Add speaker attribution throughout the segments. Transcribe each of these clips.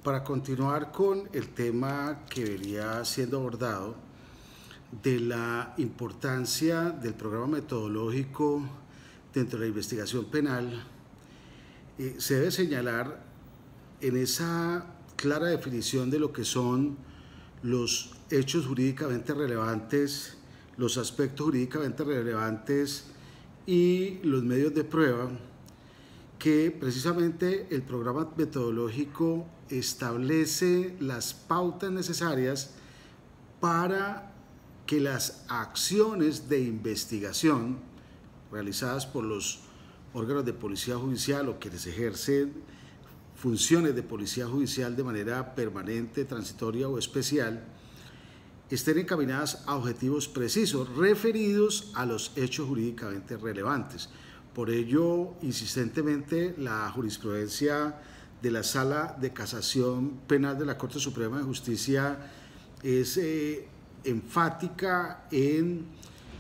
Speaker 1: para continuar con el tema que venía siendo abordado de la importancia del programa metodológico dentro de la investigación penal, se debe señalar en esa clara definición de lo que son los hechos jurídicamente relevantes, los aspectos jurídicamente relevantes y los medios de prueba, que precisamente el programa metodológico establece las pautas necesarias para que las acciones de investigación realizadas por los órganos de policía judicial o quienes ejercen funciones de policía judicial de manera permanente, transitoria o especial, estén encaminadas a objetivos precisos referidos a los hechos jurídicamente relevantes. Por ello, insistentemente, la jurisprudencia de la Sala de Casación Penal de la Corte Suprema de Justicia es enfática en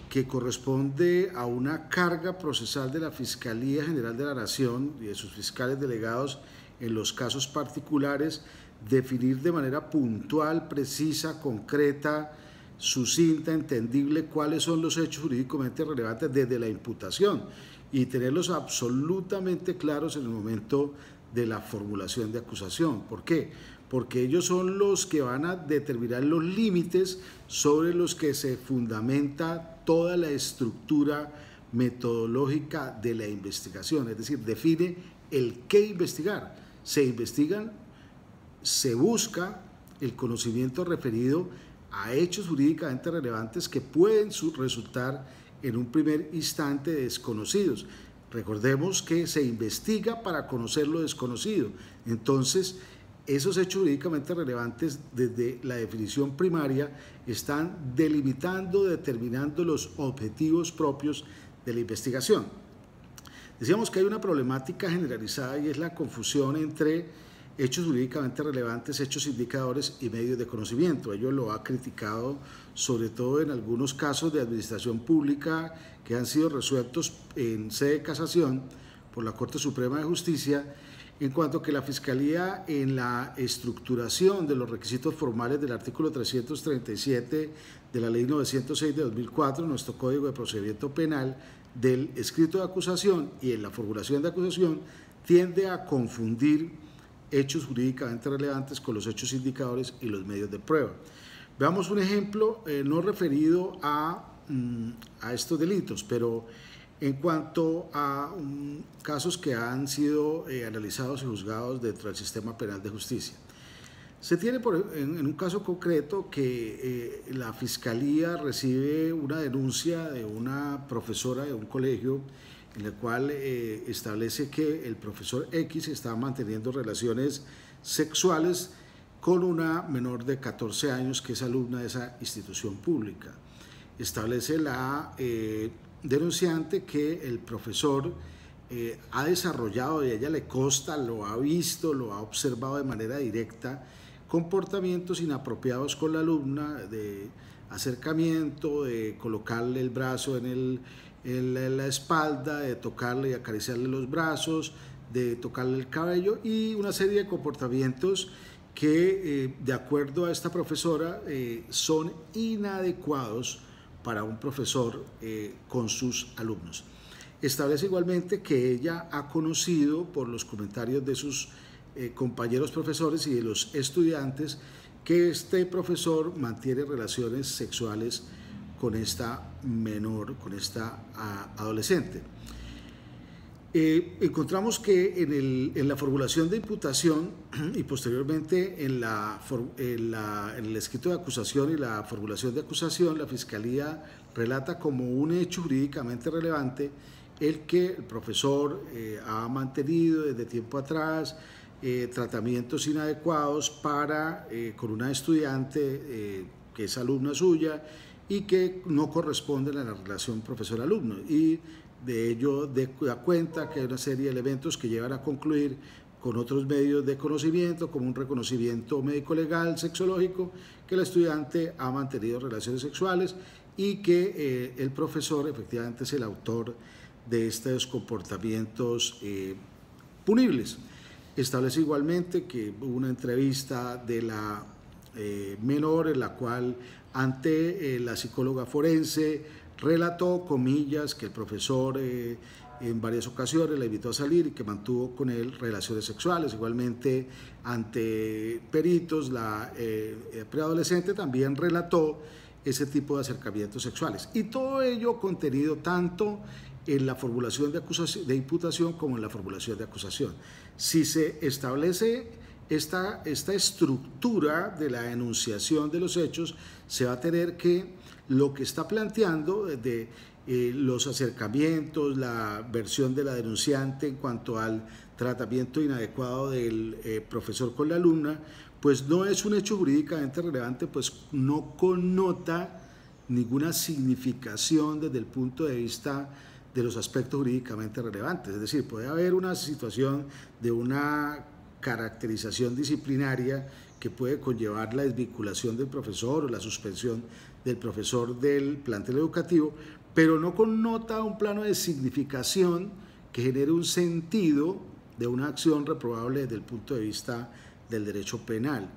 Speaker 1: que corresponde a una carga procesal de la Fiscalía General de la Nación y de sus fiscales delegados en los casos particulares definir de manera puntual, precisa, concreta, sucinta, entendible cuáles son los hechos jurídicamente relevantes desde la imputación y tenerlos absolutamente claros en el momento de la formulación de acusación. ¿Por qué? Porque ellos son los que van a determinar los límites sobre los que se fundamenta toda la estructura metodológica de la investigación, es decir, define el qué investigar. Se investigan, se busca el conocimiento referido a hechos jurídicamente relevantes que pueden resultar en un primer instante desconocidos. Recordemos que se investiga para conocer lo desconocido. Entonces, esos hechos jurídicamente relevantes desde la definición primaria están delimitando, determinando los objetivos propios de la investigación. Decíamos que hay una problemática generalizada y es la confusión entre hechos jurídicamente relevantes, hechos indicadores y medios de conocimiento. Ello lo ha criticado sobre todo en algunos casos de administración pública que han sido resueltos en sede de casación por la Corte Suprema de Justicia, en cuanto que la Fiscalía en la estructuración de los requisitos formales del artículo 337 de la Ley 906 de 2004, nuestro Código de Procedimiento Penal, del escrito de acusación y en la formulación de acusación, tiende a confundir hechos jurídicamente relevantes con los hechos indicadores y los medios de prueba. Veamos un ejemplo no referido a estos delitos, pero en cuanto a casos que han sido analizados y juzgados dentro del sistema penal de justicia. Se tiene en un caso concreto que la Fiscalía recibe una denuncia de una profesora de un colegio en la cual establece que el profesor X estaba manteniendo relaciones sexuales con una menor de 14 años que es alumna de esa institución pública. Establece la denunciante que el profesor ha desarrollado, y a ella le consta, lo ha visto, lo ha observado de manera directa, comportamientos inapropiados con la alumna, de acercamiento, de colocarle el brazo en la espalda, de tocarle y acariciarle los brazos, de tocarle el cabello y una serie de comportamientos que, de acuerdo a esta profesora, son inadecuados para un profesor con sus alumnos. Establece igualmente que ella ha conocido por los comentarios de sus compañeros profesores y de los estudiantes que este profesor mantiene relaciones sexuales con esta menor, con esta adolescente. Encontramos que en la formulación de imputación y posteriormente en el escrito de acusación y la formulación de acusación, la Fiscalía relata como un hecho jurídicamente relevante el que el profesor ha mantenido desde tiempo atrás tratamientos inadecuados con una estudiante que es alumna suya y que no corresponden a la relación profesor-alumno, y de ello da cuenta que hay una serie de elementos que llevan a concluir con otros medios de conocimiento, como un reconocimiento médico-legal, sexológico, que el estudiante ha mantenido relaciones sexuales y que el profesor efectivamente es el autor de estos comportamientos punibles. Establece igualmente que hubo una entrevista de la menor en la cual ante la psicóloga forense relató, comillas, que el profesor en varias ocasiones la invitó a salir y que mantuvo con él relaciones sexuales. Igualmente ante peritos, la preadolescente también relató ese tipo de acercamientos sexuales. Y todo ello contenido tanto en la formulación de imputación como en la formulación de acusación. Si se establece esta estructura de la enunciación de los hechos, se va a tener que lo que está planteando de los acercamientos, la versión de la denunciante en cuanto al tratamiento inadecuado del profesor con la alumna, pues no es un hecho jurídicamente relevante, pues no connota ninguna significación desde el punto de vista de los aspectos jurídicamente relevantes. Es decir, puede haber una situación de una caracterización disciplinaria que puede conllevar la desvinculación del profesor o la suspensión del profesor del plantel educativo, pero no connota un plano de significación que genere un sentido de una acción reprobable desde el punto de vista del derecho penal.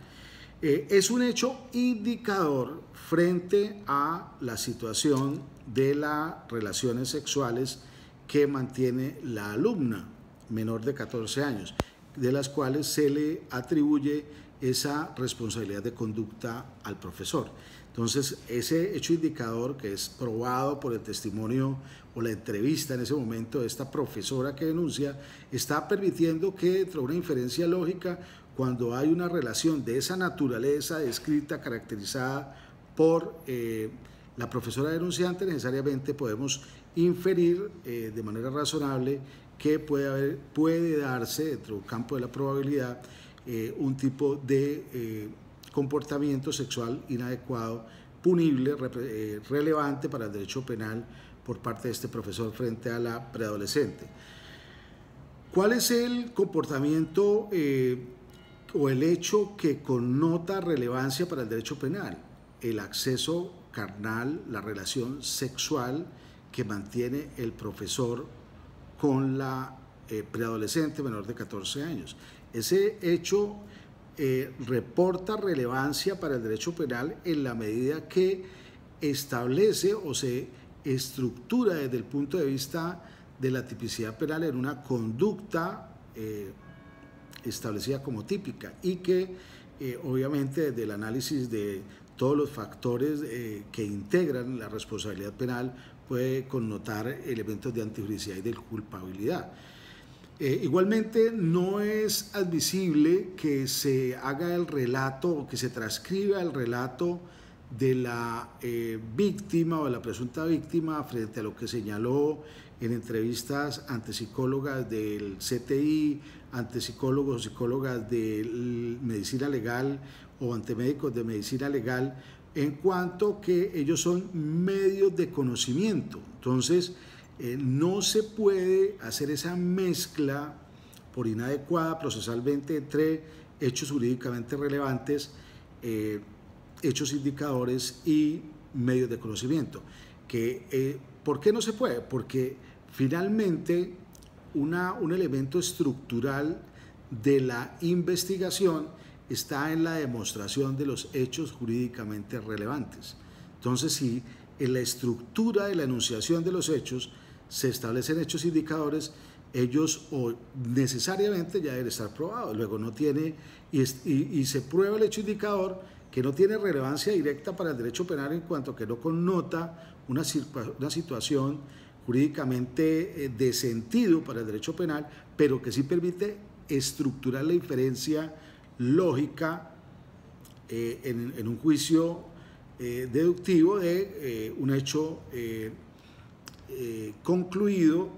Speaker 1: Es un hecho indicador frente a la situación de las relaciones sexuales que mantiene la alumna menor de 14 años, de las cuales se le atribuye esa responsabilidad de conducta al profesor. Entonces, ese hecho indicador, que es probado por el testimonio o la entrevista en ese momento de esta profesora que denuncia, está permitiendo que, dentro de una inferencia lógica, cuando hay una relación de esa naturaleza descrita, caracterizada por la profesora denunciante, necesariamente podemos inferir de manera razonable que puede darse dentro del campo de la probabilidad un tipo de comportamiento sexual inadecuado, punible, relevante para el derecho penal por parte de este profesor frente a la preadolescente. ¿Cuál es el comportamiento o el hecho que connota relevancia para el derecho penal? El acceso carnal, la relación sexual que mantiene el profesor con la preadolescente menor de 14 años. Ese hecho reporta relevancia para el derecho penal en la medida que establece o se estructura desde el punto de vista de la tipicidad penal en una conducta establecida como típica y que obviamente desde el análisis de todos los factores que integran la responsabilidad penal puede connotar elementos de antijuricidad y de culpabilidad. Igualmente no es admisible que se haga el relato o que se transcriba el relato de la víctima o de la presunta víctima frente a lo que señaló en entrevistas ante psicólogas del CTI, ante psicólogos o psicólogas de medicina legal o ante médicos de medicina legal, en cuanto que ellos son medios de conocimiento. Entonces, no se puede hacer esa mezcla por inadecuada procesalmente entre hechos jurídicamente relevantes, hechos indicadores y medios de conocimiento. ¿Por qué no se puede? Porque finalmente un elemento estructural de la investigación está en la demostración de los hechos jurídicamente relevantes. Entonces, si en la estructura de la enunciación de los hechos se establecen hechos indicadores, ellos necesariamente ya deben estar probados. Luego no tiene, y se prueba el hecho indicador que no tiene relevancia directa para el derecho penal en cuanto que no connota una situación jurídicamente de sentido para el derecho penal, pero que sí permite estructurar la inferencia lógica en un juicio deductivo de un hecho concluido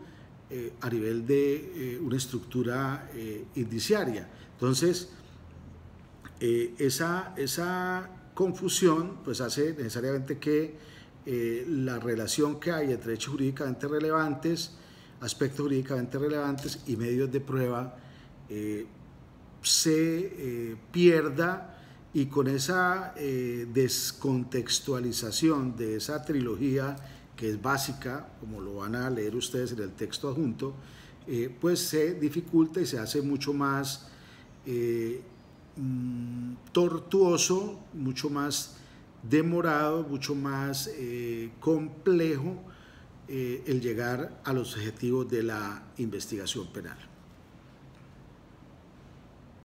Speaker 1: a nivel de una estructura indiciaria. Entonces, esa confusión pues hace necesariamente que la relación que hay entre hechos jurídicamente relevantes, aspectos jurídicamente relevantes y medios de prueba se pierda, y con esa descontextualización de esa trilogía que es básica, como lo van a leer ustedes en el texto adjunto, pues se dificulta y se hace mucho más tortuoso, mucho más demorado, mucho más complejo el llegar a los objetivos de la investigación penal.